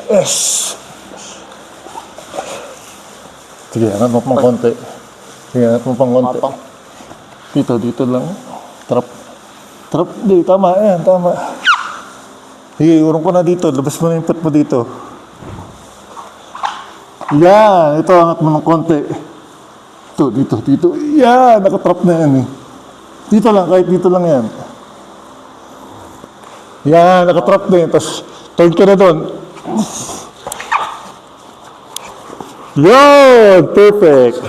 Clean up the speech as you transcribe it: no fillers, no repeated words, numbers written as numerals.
Yes. Sige, angat mo pang konti. Sige, angat mo pang konti. Dito lang. Trap. Di, tama. Ayan, tama. Sige, urong ko na dito. Labas mo na yung put mo dito. Yan. Ito, angat mo ng konti. Dito. Yan, nakatrap na yan eh. Dito lang, kahit dito lang yan. Yan, nakatrap na yan. Tapos, turn ka na doon. Yan, perfect.